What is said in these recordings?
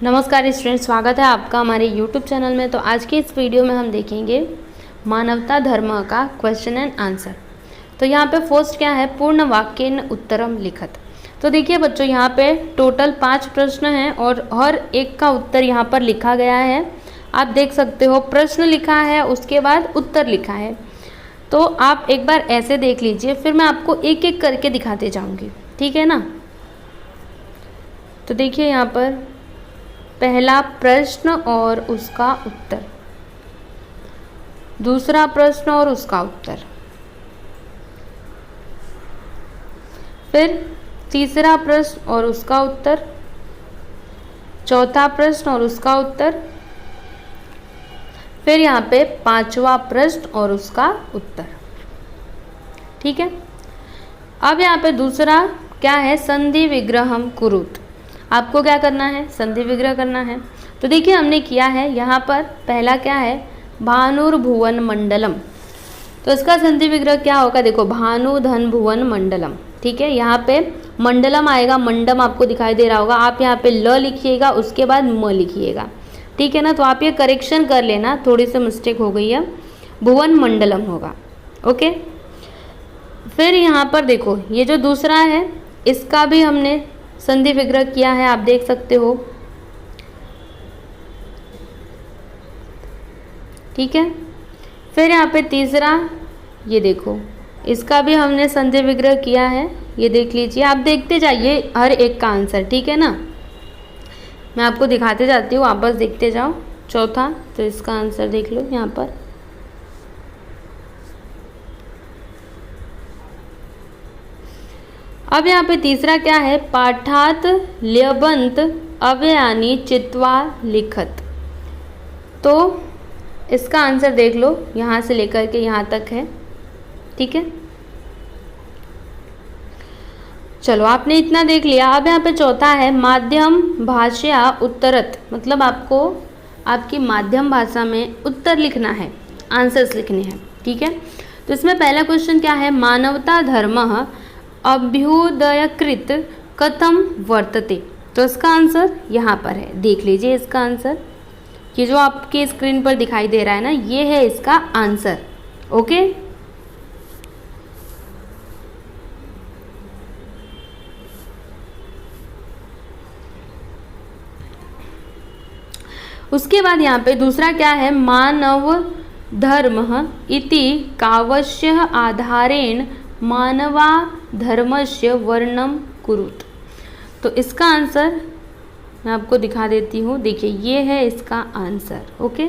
नमस्कार स्टूडेंट, स्वागत है आपका हमारे YouTube चैनल में। तो आज के इस वीडियो में हम देखेंगे मानवता धर्म का क्वेश्चन एंड आंसर। तो यहाँ पे फर्स्ट क्या है, पूर्ण वाक्येन उत्तरम लिखत। तो देखिए बच्चों, यहाँ पे टोटल 5 प्रश्न हैं और हर एक का उत्तर यहाँ पर लिखा गया है। आप देख सकते हो, प्रश्न लिखा है, उसके बाद उत्तर लिखा है। तो आप एक बार ऐसे देख लीजिए, फिर मैं आपको एक एक करके दिखाते जाऊँगी, ठीक है ना। तो देखिए यहाँ पर पहला प्रश्न और उसका उत्तर, दूसरा प्रश्न और उसका उत्तर, फिर तीसरा प्रश्न और उसका उत्तर, चौथा प्रश्न और उसका उत्तर, फिर यहाँ पे 5वां प्रश्न और उसका उत्तर, ठीक है। अब यहाँ पे दूसरा क्या है, संधि विग्रहम कुरुत। आपको क्या करना है, संधि विग्रह करना है। तो देखिए हमने किया है, यहाँ पर पहला क्या है, भानुर्भुवन मंडलम। तो इसका संधि विग्रह क्या होगा, देखो भानु धन भुवन मंडलम, ठीक है। यहाँ पे मंडलम आएगा, मंडम आपको दिखाई दे रहा होगा। आप यहाँ पे ल लिखिएगा, उसके बाद म लिखिएगा, ठीक है ना। तो आप ये करेक्शन कर लेना, थोड़ी सी मिस्टेक हो गई है, भुवन मंडलम होगा, ओके। फिर यहाँ पर देखो, ये जो दूसरा है इसका भी हमने संधि विग्रह किया है, आप देख सकते हो, ठीक है। फिर यहाँ पे तीसरा, ये देखो, इसका भी हमने संधि विग्रह किया है, ये देख लीजिए। आप देखते जाइए हर एक का आंसर, ठीक है ना। मैं आपको दिखाते जाती हूँ, आप बस देखते जाओ। चौथा, तो इसका आंसर देख लो यहाँ पर। अब यहाँ पे तीसरा क्या है, पाठात ल्यबंत अव्ययानी चित्वा लिखत। तो इसका आंसर देख लो, यहाँ से लेकर के यहाँ तक है, ठीक है। चलो, आपने इतना देख लिया। अब यहाँ पे चौथा है माध्यम भाषा उत्तरत, मतलब आपको आपकी माध्यम भाषा में उत्तर लिखना है, आंसर्स लिखने हैं, ठीक है। तो इसमें पहला क्वेश्चन क्या है, मानवता धर्मः अभ्युदयकृत कथम वर्तते। तो इसका आंसर यहाँ पर है, देख लीजिए इसका आंसर। ये जो आपके स्क्रीन पर दिखाई दे रहा है ना, ये है इसका आंसर, ओके। उसके बाद यहाँ पे दूसरा क्या है, मानव धर्म इति कावस्य आधारेण मानवा धर्मस्य वर्णम कुरुत। तो इसका आंसर मैं आपको दिखा देती हूँ, देखिए ये है इसका आंसर, ओके।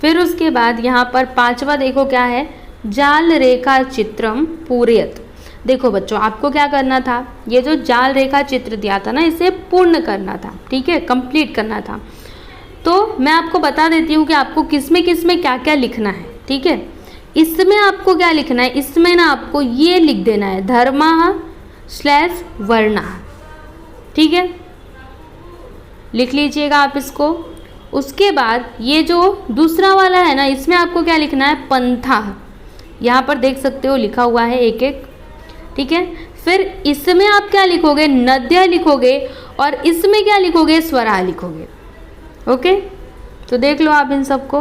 फिर उसके बाद यहाँ पर 5वां देखो क्या है, जाल रेखा चित्रम पूरयत। देखो बच्चों, आपको क्या करना था, ये जो जाल रेखा चित्र दिया था ना, इसे पूर्ण करना था, ठीक है, कंप्लीट करना था। तो मैं आपको बता देती हूँ कि आपको किसमें किसमें क्या क्या लिखना है, ठीक है। इसमें आपको क्या लिखना है, इसमें ना आपको ये लिख देना है, धर्मः/वर्णः, ठीक है, लिख लीजिएगा आप इसको। उसके बाद ये जो दूसरा वाला है ना, इसमें आपको क्या लिखना है, पंथा। यहाँ पर देख सकते हो लिखा हुआ है एक एक, ठीक है। फिर इसमें आप क्या लिखोगे, नद्य लिखोगे, और इसमें क्या लिखोगे, स्वरा लिखोगे, ओके। तो देख लो आप इन सबको।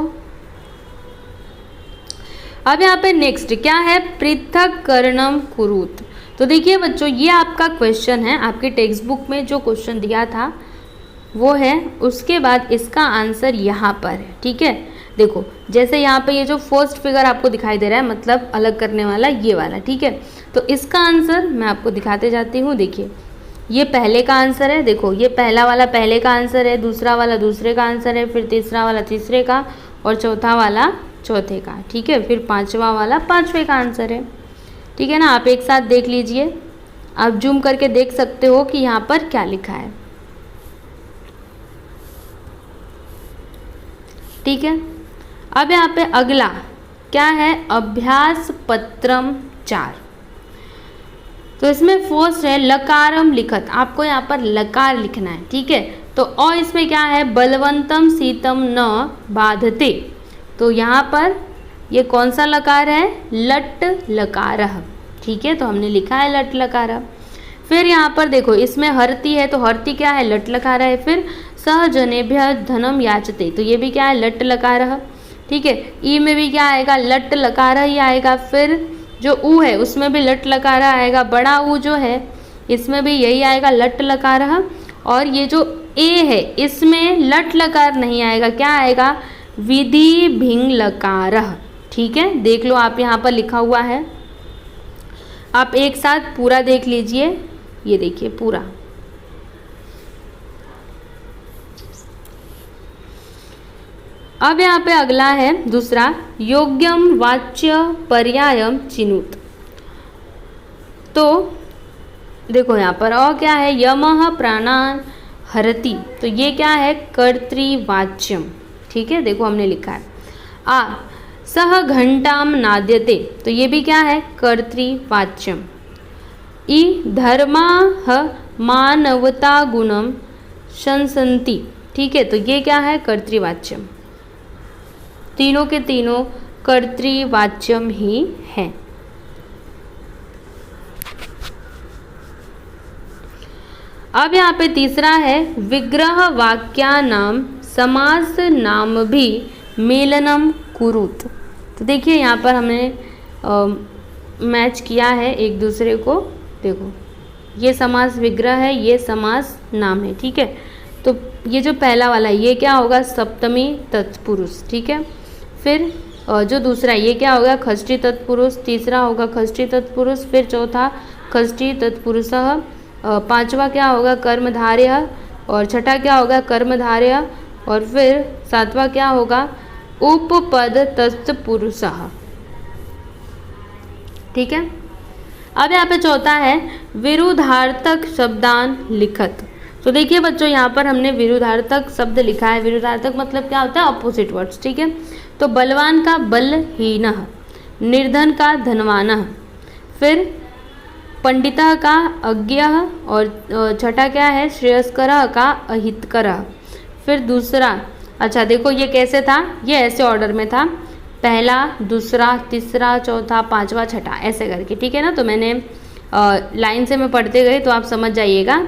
अब यहाँ पे नेक्स्ट क्या है, पृथक्करणम कुरुत। तो देखिए बच्चों, ये आपका क्वेश्चन है, आपके टेक्स्ट बुक में जो क्वेश्चन दिया था वो है। उसके बाद इसका आंसर यहाँ पर है, ठीक है। देखो, जैसे यहाँ पे ये जो फर्स्ट फिगर आपको दिखाई दे रहा है, मतलब अलग करने वाला ये वाला, ठीक है। तो इसका आंसर मैं आपको दिखाते जाती हूँ। देखिए, ये पहले का आंसर है, देखो ये पहला वाला पहले का आंसर है, दूसरा वाला दूसरे का आंसर है, फिर तीसरा वाला तीसरे का, और चौथा वाला चौथे का, ठीक है। फिर 5वां वाला 5वें का आंसर है, ठीक है ना। आप एक साथ देख लीजिए, आप जूम करके देख सकते हो कि यहाँ पर क्या लिखा है, ठीक है। अब यहाँ पे अगला क्या है, अभ्यास पत्रम 4। तो इसमें फर्स्ट है लकारम लिखत, आपको यहाँ पर लकार लिखना है, ठीक है। तो अ इसमें क्या है, बलवंतम शीतम न बाधते, तो यहाँ पर ये कौन सा लकार है, लट लकार। ठीक है, तो हमने लिखा है लट लकार। फिर यहाँ पर देखो इसमें हरती है, तो हरती क्या है, लट लकार है। फिर सहजनेभ्य धनम याचते, तो ये भी क्या है, लट लकार। ठीक है, ई में भी क्या आएगा, लट लकार ही आएगा। फिर जो ऊ है उसमें भी लट लकार आएगा, बड़ा ऊ जो है इसमें भी यही आएगा, लट लकार। और ये जो ए है इसमें लट लकार नहीं आएगा, क्या आएगा, विधि भिंग लकार। ठीक है, देख लो आप यहाँ पर लिखा हुआ है, आप एक साथ पूरा देख लीजिए, ये देखिए पूरा। अब यहाँ पे अगला है दूसरा, योग्यम वाच्य पर्यायम चिनुत। तो देखो यहाँ पर और क्या है, यमः प्राणान हरति, तो ये क्या है, कर्तृवाच्यम। ठीक है, देखो हमने लिखा है। आ सह घंटाम नाद्यते, तो ये भी क्या है, कर्तृवाच्यम। ई धर्माः मानवता गुणम शंसन्ति, ठीक है, तो ये क्या है, कर्तृवाच्यम। तीनों के तीनों कर्तृवाच्यम ही हैं। अब यहाँ पे तीसरा है, विग्रह वाक्या नाम समास नाम भी मेलनम कुरुत। तो देखिए यहाँ पर हमने मैच किया है एक दूसरे को, देखो ये समास विग्रह है, ये समास नाम है। ठीक है, तो ये जो पहला वाला ये क्या होगा, सप्तमी तत्पुरुष। ठीक है, फिर जो दूसरा ये क्या होगा, षष्ठी तत्पुरुष, तीसरा होगा षष्ठी तत्पुरुष, फिर चौथा षष्ठी तत्पुरुषः, पांचवा क्या होगा, कर्मधारय, और छठा क्या होगा, कर्मधारय, और फिर सातवां क्या होगा, उपपद तत्पुरुषः। ठीक है, अब यहाँ पे चौथा है विरुद्धार्थक शब्दान लिखत। तो देखिए बच्चों यहाँ पर हमने विरुद्धार्थक शब्द लिखा है। विरुद्धार्थक मतलब क्या होता है, अपोजिट वर्ड्स। ठीक है, तो बलवान का बलहीनः, निर्धन का धनवानः, फिर पंडितः का अज्ञः, और छठा क्या है, श्रेयस्करः का अहितकरः। फिर दूसरा, अच्छा देखो ये कैसे था, ये ऐसे ऑर्डर में था, पहला, दूसरा, तीसरा, चौथा, पांचवा, छठा, ऐसे करके। ठीक है ना, तो मैंने लाइन से मैं पढ़ते गए तो आप समझ जाइएगा।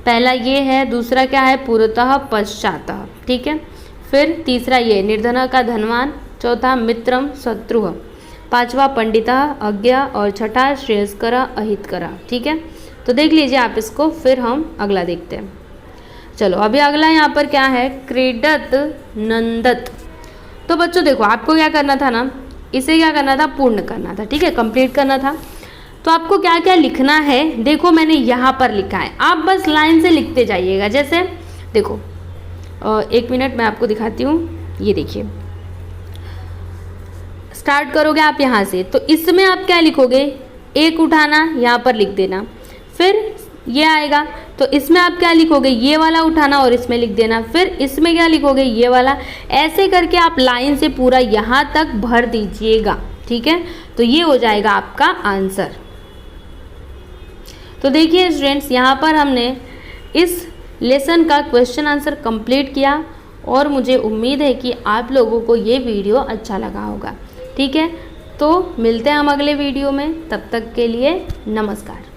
पहला ये है, दूसरा क्या है, पूर्वतः पश्चातः। ठीक है, फिर तीसरा ये निर्धन का धनवान, चौथा मित्रम शत्रुः, पांचवा पंडितः अज्ञ, और छठा श्रेयस्कर अहितकर। ठीक है, तो देख लीजिए आप इसको, फिर हम अगला देखते हैं। चलो अभी अगला यहाँ पर क्या है, क्रीडत नंदत। तो बच्चों देखो आपको क्या करना था ना, इसे क्या करना था, पूर्ण करना था। ठीक है, कंप्लीट करना था। तो आपको क्या क्या लिखना है, देखो मैंने यहाँ पर लिखा है, आप बस लाइन से लिखते जाइएगा। जैसे देखो एक मिनट मैं आपको दिखाती हूँ, ये देखिए स्टार्ट करोगे आप यहाँ से, तो इसमें आप क्या लिखोगे, एक उठाना यहाँ पर लिख देना, फिर ये आएगा तो इसमें आप क्या लिखोगे, ये वाला उठाना और इसमें लिख देना, फिर इसमें क्या लिखोगे, ये वाला। ऐसे करके आप लाइन से पूरा यहाँ तक भर दीजिएगा। ठीक है, तो ये हो जाएगा आपका आंसर। तो देखिए स्टूडेंट्स, यहाँ पर हमने इस लेसन का क्वेश्चन आंसर कंप्लीट किया और मुझे उम्मीद है कि आप लोगों को ये वीडियो अच्छा लगा होगा। ठीक है, तो मिलते हैं हम अगले वीडियो में, तब तक के लिए नमस्कार।